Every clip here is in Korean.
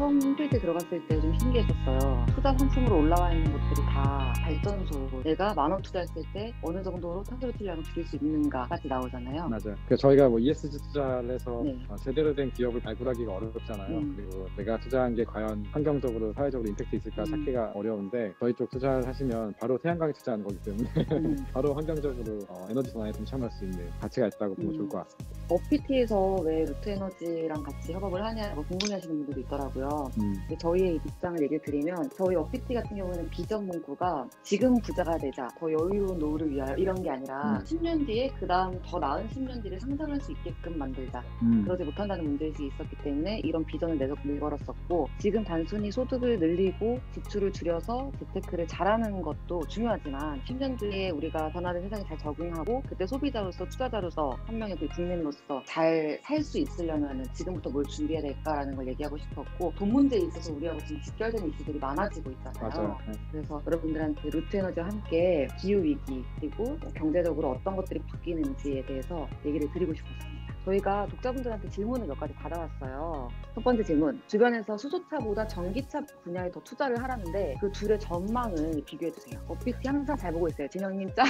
처음 홈페이지에 들어갔을 때 좀 신기했었어요. 투자 상품으로 올라와 있는 것들이 다 발전소, 내가 10,000원 투자했을 때 어느 정도로 탄소 배출량을 줄일 수 있는가까지 나오잖아요. 맞아요. 그래서 저희가 뭐 ESG 투자를 해서 네. 제대로 된 기업을 발굴하기가 어렵잖아요. 그리고 내가 투자한 게 과연 환경적으로 사회적으로 임팩트 있을까 찾기가 어려운데 저희 쪽 투자를 하시면 바로 태양광에 투자하는 거기 때문에 바로 환경적으로 에너지 전환에 동참할 수 있는 가치가 있다고 보면 좋을 것 같습니다. 어피티에서 왜 루트에너지랑 같이 협업을 하냐고 궁금해하시는 분들도 있더라고요. 근데 저희의 입장을 얘기를 드리면 저희 어피티 같은 경우는 비전 문구가 지금 부자가 되자, 더 여유로운 노후를 위하여 이런 게 아니라 10년 뒤에 그 다음 더 나은 10년 뒤를 상상할 수 있게끔 만들자. 그러지 못한다는 문제의식이 있었기 때문에 이런 비전을 내걸었었고, 지금 단순히 소득을 늘리고 지출을 줄여서 재테크를 잘하는 것도 중요하지만 10년 뒤에 우리가 변화된 세상에 잘 적응하고 그때 소비자로서 투자자로서 한 명의 그 국민으로서 잘 살 수 있으려면 지금부터 뭘 준비해야 될까라는 걸 얘기하고 싶었고, 돈 문제에 있어서 우리하고 지금 직결된 이슈들이 많아지고 있잖아요. 맞아요. 그래서 여러분들한테 루트에너지와 함께 기후위기 그리고 경제적으로 어떤 것들이 바뀌는지에 대해서 얘기를 드리고 싶었습니다. 저희가 독자분들한테 질문을 몇 가지 받아왔어요. 첫 번째 질문, 주변에서 수소차보다 전기차 분야에 더 투자를 하라는데 그 둘의 전망을 비교해주세요. 어피티 항상 잘 보고 있어요. 진영님 짱.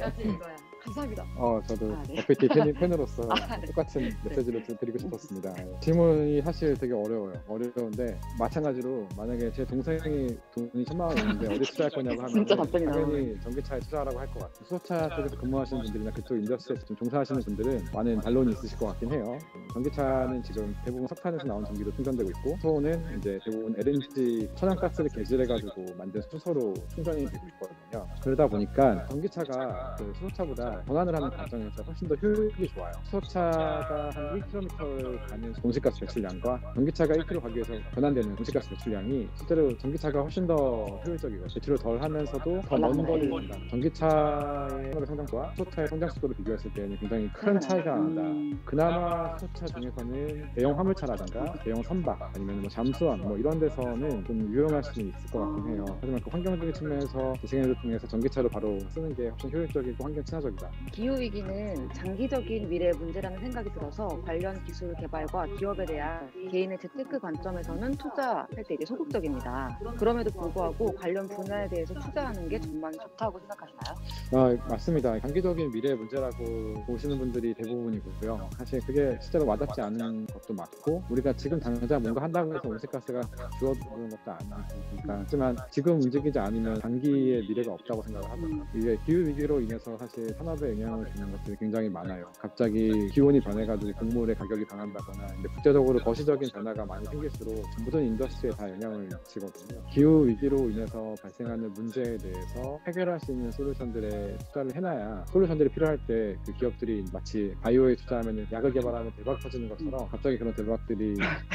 여튼 이거야. 감사합니다. 저도 네. 어피티 팬으로서 네. 똑같은 메시지를 드리고 싶었습니다. 질문이 사실 되게 어려운데 마찬가지로 만약에 제 동생이 돈이 1,000만 원 있는데 어디 투자할 거냐고 하면 진짜 답변이 당연히 전기차에 투자하라고 할 것 같아요. 수소차 쪽에서 근무하시는 분들이나 그쪽 인더스트리에서 좀 종사하시는 분들은 많은 반론이 있으실 것 같긴 해요. 전기차는 지금 대부분 석탄에서 나온 전기로 충전되고 있고, 수소는 이제 대부분 LNG 천연가스를 개질해가지고 만든 수소로 충전이 되고 있거든요. 그러다 보니까 전기차가 그 수소차보다 전환을 하는 과정에서 훨씬 더 효율이 좋아요. 수소차가 한 1km를 가는 온실가스 배출량과 전기차가 1km 가기 위해서 전환되는 온실가스 배출량이 실제로 전기차가 훨씬 더 효율적이고 배출을 덜 하면서도 더 먼 거리를 간다. 전기차의 성장과 수소차의 성장 속도를 비교했을 때는 굉장히 큰 차이가 난다. 그나마 수소차 중에서는 대형 화물차라든가 대형 선박 아니면 뭐 잠수함 뭐 이런 데서는 좀 유용할 수는 있을 것 같긴 해요. 하지만 그 환경적인 측면에서 재생에너지를 통해서 전기차로 바로 쓰는 게 훨씬 효율적이고 환경 친화적이다. 기후위기는 장기적인 미래의 문제라는 생각이 들어서 관련 기술 개발과 기업에 대한 개인의 재테크 관점에서는 투자할 때 이게 소극적입니다. 그럼에도 불구하고 관련 분야에 대해서 투자하는 게 정말 좋다고 생각하시나요? 맞습니다. 장기적인 미래의 문제라고 보시는 분들이 대부분이고요. 사실 그게 실제로 와닿지 않은 것도 맞고, 우리가 지금 당장 뭔가 한다고 해서 온실가스가 줄어드는 것도 아니니까. 하지만 지금 움직이지 않으면 장기의 미래가 없다고 생각을 하거든요. 이게 기후위기로 인해서 사실 산업에 영향을 주는 것들이 굉장히 많아요. 갑자기 기온이 변해가지고 곡물의 가격이 강한다거나, 근데 국제적으로 거시적인 변화가 많이 생길수록 모든 인더스트리에 다 영향을 미치거든요. 기후위기로 인해서 발생하는 문제에 대해서 해결할 수 있는 솔루션들에 투자를 해놔야, 솔루션들이 필요할 때 그 기업들이 마치 바이오에 투자하면 약을 개발하면 대박 터지는 것처럼 갑자기 그런 대박들이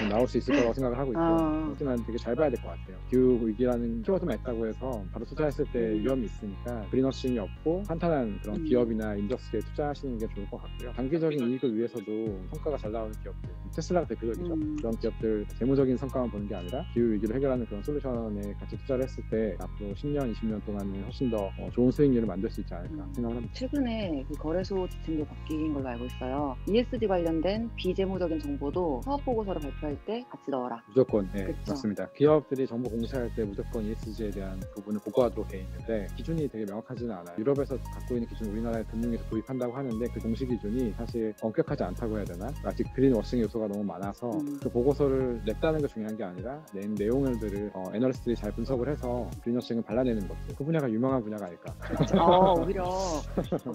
나올 수 있을 거라고 생각을 하고 있고요. 하지만 되게 잘 봐야 될 것 같아요. 기후위기라는 키워드만 있다고 해서 바로 투자했을 때 위험이 있으니까 그린워싱이 없고 탄탄한 그런 기업이나 인더스트리에 투자하시는 게 좋을 것 같고요. 단기적인 이익을 위해서도 성과가 잘 나오는 기업들, 테슬라가 대표적이죠. 그런 기업들 재무적인 성과만 보는 게 아니라 기후위기를 해결하는 그런 솔루션에 같이 투자를 했을 때 앞으로 10년, 20년 동안은 훨씬 더 좋은 수익률을 만들 수 있지 않을까 생각을 합니다. 최근에 그 거래소 지침도 바뀐 걸로 알고 있어요. ESG 관련된 비재무적인 정보도 사업보고서를 발표할 때 같이 넣어라. 무조건, 네, 그쵸? 맞습니다. 기업들이 정보 공시할 때 무조건 ESG에 대한 부분을 보고하도록 돼 있는데 기준이 되게 명확하지는 않아요. 유럽에서 갖고 있는 기준 우리나라에 금융에서 도입한다고 하는데 그 공시 기준이 사실 엄격하지 않다고 해야 되나? 아직 그린워싱 요소가 너무 많아서 그 보고서를 냈다는 게 중요한 게 아니라 낸 내용들을 애널리스트들이 잘 분석을 해서 그린워싱을 발라내는 것들, 그 분야가 유명한 분야가 아닐까. 오히려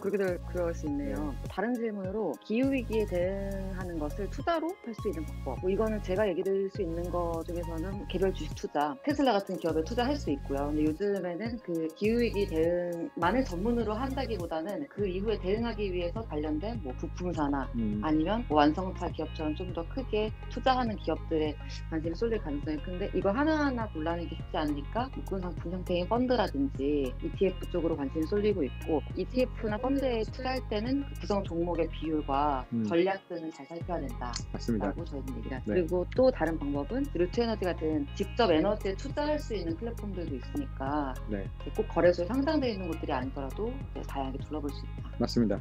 그렇게 그럴 수 있네요. 다른 질문으로 기후위기에 대응하는 것을 투자로 할 수 있는 방법, 이거는 제가 얘기 드릴 수 있는 것 중에서는 개별 주식 투자, 테슬라 같은 기업에 투자할 수 있고요. 근데 요즘에는 그 기후위기 대응만을 전문으로 한다기보다는 그 이후에 대응하기 위해서 관련된 뭐 부품사나 아니면 뭐 완성차 기업처럼 좀 더 크게 투자하는 기업들에 관심이 쏠릴 가능성이 큰데, 이걸 하나하나 골라내기 쉽지 않으니까 묶은 상품 형태인 펀드라든지 ETF 쪽으로 관심이 쏠리고 있고, ETF나 펀드에 투자할 때는 그 구성 종목의 비율과 전략 등을 잘 살펴야 된다. 맞습니다. 라고 저희는 얘기를 하죠. 네. 그리고 또 다른 방법은 루트에너지 같은 직접 에너지에 투자할 수 있는 플랫폼들도 있으니까 네. 꼭 거래소에 상장되어 있는 곳들이 아니더라도 다양하게 둘러볼 수 있습니다. 맞습니다.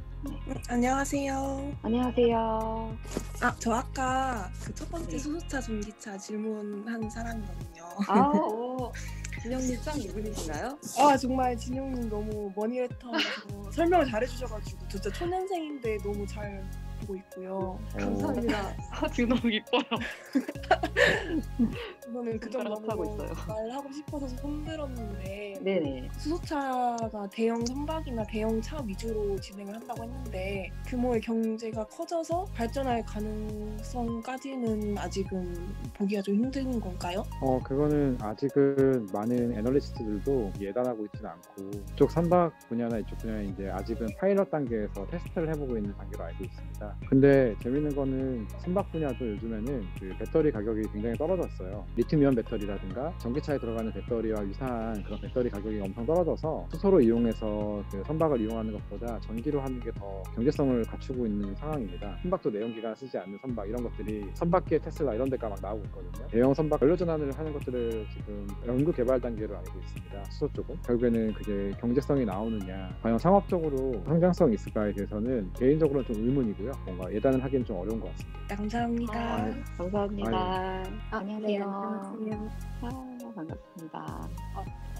안녕하세요. 안녕하세요. 저 아까 그 첫 번째 수소차 전기차 질문한 사람이거든요. 진영님 짱 이분이신가요? 정말 진영님 너무 머니레터에서 설명을 잘해주셔가지고 진짜 초년생인데 너무 잘 보고 있고요. 감사합니다. 지금 너무 이뻐요. 저는 그점 하고 너무 있어요. 말하고 싶어서 손들었는데 네네. 수소차가 대형 선박이나 대형 차 위주로 진행을 한다고 했는데 규모의 경제가 커져서 발전할 가능성까지는 아직은 보기가 좀 힘든 건가요? 그거는 아직은 많은 애널리스트들도 예단하고 있지는 않고 이쪽 선박 분야나 이쪽 분야는 이제 아직은 파일럿 단계에서 테스트를 해보고 있는 단계로 알고 있습니다. 근데 재밌는 거는 선박 분야도 요즘에는 그 배터리 가격이 굉장히 떨어졌어요. 리튬이온 배터리라든가 전기차에 들어가는 배터리와 유사한 그런 배터리 가격이 엄청 떨어져서 수소로 이용해서 그 선박을 이용하는 것보다 전기로 하는 게 더 경제성을 갖추고 있는 상황입니다. 선박도 내연기관 쓰지 않는 선박 이런 것들이 선박계 테슬라 이런 데가 막 나오고 있거든요. 대형 선박 연료전환을 하는 것들을 지금 연구 개발 단계로 알고 있습니다. 수소 쪽은 결국에는 그게 경제성이 나오느냐 과연 상업적으로 성장성이 있을까에 대해서는 개인적으로는 좀 의문이고요. 뭔가 예단을 하기는 좀 어려운 것 같습니다. 감사합니다. 감사합니다. 네, 안녕하세요. 반갑습니다.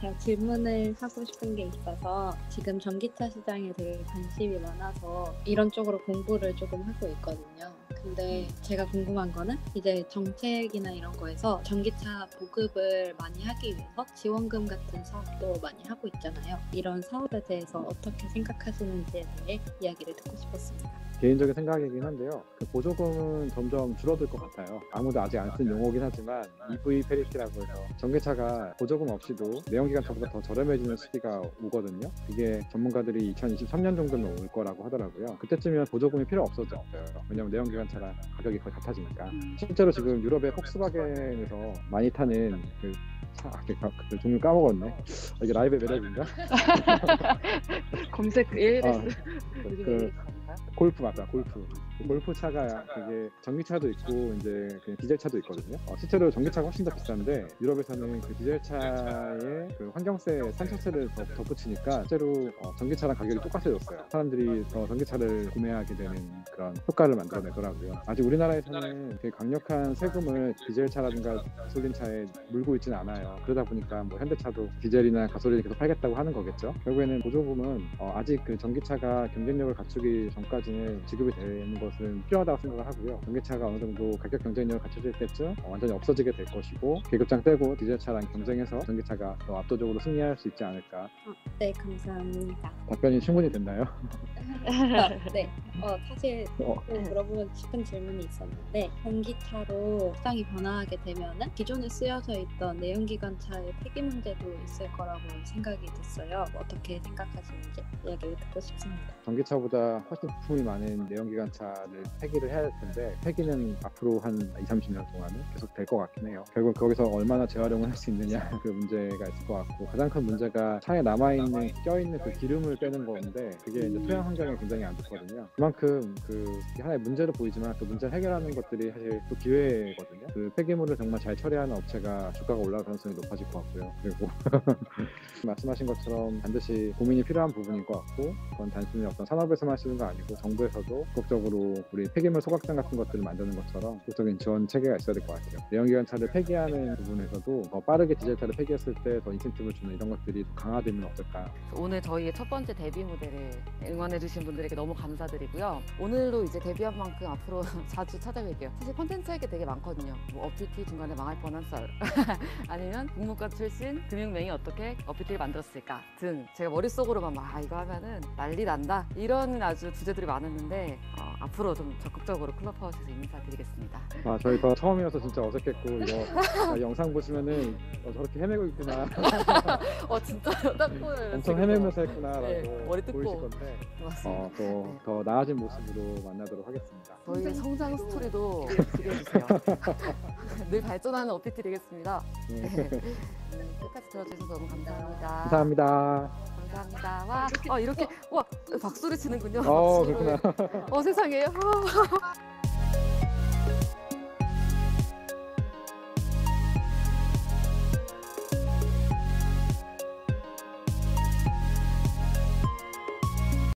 제가 질문을 하고 싶은 게 있어서 지금 전기차 시장에 되게 관심이 많아서 이런 쪽으로 공부를 조금 하고 있거든요. 근데 제가 궁금한 거는 이제 정책이나 이런 거에서 전기차 보급을 많이 하기 위해서 지원금 같은 사업도 많이 하고 있잖아요. 이런 사업에 대해서 어떻게 생각하시는지에 대해 이야기를 듣고 싶었습니다. 개인적인 생각이긴 한데요. 그 보조금은 점점 줄어들 것 같아요. 아무도 아직 안 쓴 용어긴 하지만 EV 페리티라고 해서 전기차가 보조금 없이도 내연기관차보다 더 저렴해지는 시기가 오거든요. 그게 전문가들이 2023년 정도면 올 거라고 하더라고요. 그때쯤이면 보조금이 필요 없어져요. 왜냐하면 내연기관차랑 가격이 거의 같아지니까. 실제로 지금 유럽의 폭스바겐에서 많이 타는 그 종류 까먹었네. 이게 라이브의 매력인가? 검색 ALS. 골프 맞다. 골프 차가 그게 전기차도 있고 이제 그냥 디젤차도 있거든요. 실제로 전기차가 훨씬 더 비싼데 유럽에서는 그 디젤차에 그 환경세 산소세를 더 덧붙이니까 실제로 전기차랑 가격이 똑같아졌어요. 사람들이 더 전기차를 구매하게 되는 그런 효과를 만들어내더라고요. 아직 우리나라에서는 되게 강력한 세금을 디젤차라든가 가솔린차에 물고 있지는 않아요. 그러다 보니까 뭐 현대차도 디젤이나 가솔린을 계속 팔겠다고 하는 거겠죠. 결국에는 보조금은 아직 그 전기차가 경쟁력을 갖추기 전까지는 지급이 되는 것은 필요하다고 생각을 하고요. 전기차가 어느 정도 가격 경쟁력을 갖춰질 때쯤 완전히 없어지게 될 것이고 계급장 떼고 디젤차랑 경쟁해서 전기차가 더 압도적으로 승리할 수 있지 않을까. 네, 감사합니다. 답변이 충분히 됐나요? 네, 사실 또 물어보고 싶은 질문이 있었는데 전기차로 시장이 변화하게 되면은 기존에 쓰여져 있던 내연기관차의 폐기 문제도 있을 거라고 생각이 됐어요. 어떻게 생각하시는지 이야기를 듣고 싶습니다. 전기차보다 훨씬 부품이 많은 내연기관차를 폐기를 해야 할 텐데 폐기는 앞으로 한 20-30년 동안은 계속 될 것 같긴 해요. 결국 거기서 얼마나 재활용을 할 수 있느냐 그 문제가 있을 것 같고 가장 큰 문제가 차에 남아있는 껴있는 그 기름을 빼는 건데 그게 이제 토양 환경에 굉장히 안 좋거든요. 그만큼 그 하나의 문제로 보이지만 그 문제를 해결하는 것들이 사실 또 기회거든요. 그 폐기물을 정말 잘 처리하는 업체가 주가가 올라갈 가능성이 높아질 것 같고요. 그리고 말씀하신 것처럼 반드시 고민이 필요한 부분인 것 같고 그건 단순히 어떤 산업에서만 쓰는 거 아니고 정부에서도 적극적으로 우리 폐기물 소각장 같은 것들을 만드는 것처럼 적극적인 지원 체계가 있어야 될 것 같아요. 내연기관차를 폐기하는 부분에서도 더 빠르게 디젤차를 폐기했을 때 더 인센티브를 주는 이런 것들이 더 강화되면 어떨까. 오늘 저희의 첫 번째 데뷔 무대를 응원해주신 분들에게 너무 감사드리고요. 오늘도 이제 데뷔한 만큼 앞으로 자주 찾아뵐게요. 사실 콘텐츠 할 게 되게 많거든요. 뭐 어피티 중간에 망할 뻔한 썰 아니면 국문과 출신 금융맹이 어떻게 어피티를 만들었을까 등 제가 머릿속으로만 막 이거 하면은 난리 난다 이런 아주 주제들이 많았는데 앞으로 좀 적극적으로 클럽하우스에서 인사드리겠습니다. 저희 처음이어서 진짜 어색했고 이거 영상 보시면은 저렇게 헤매고 있구나. 진짜요? 딱 보여요. 엄청 헤매면서 했구나라고 네, 머리 뜯고. 보이실 건데 맞습니다. 더 나아진 모습으로 만나도록 하겠습니다. 저희의 성장 스토리도 기대해주세요. 늘 발전하는 어피티 되겠습니다. 네. 끝까지 들어주셔서 너무 감사합니다. 감사합니다. 감사합니다. 와, 이렇게 와 박수를 치는군요. 그렇구나. 세상에요.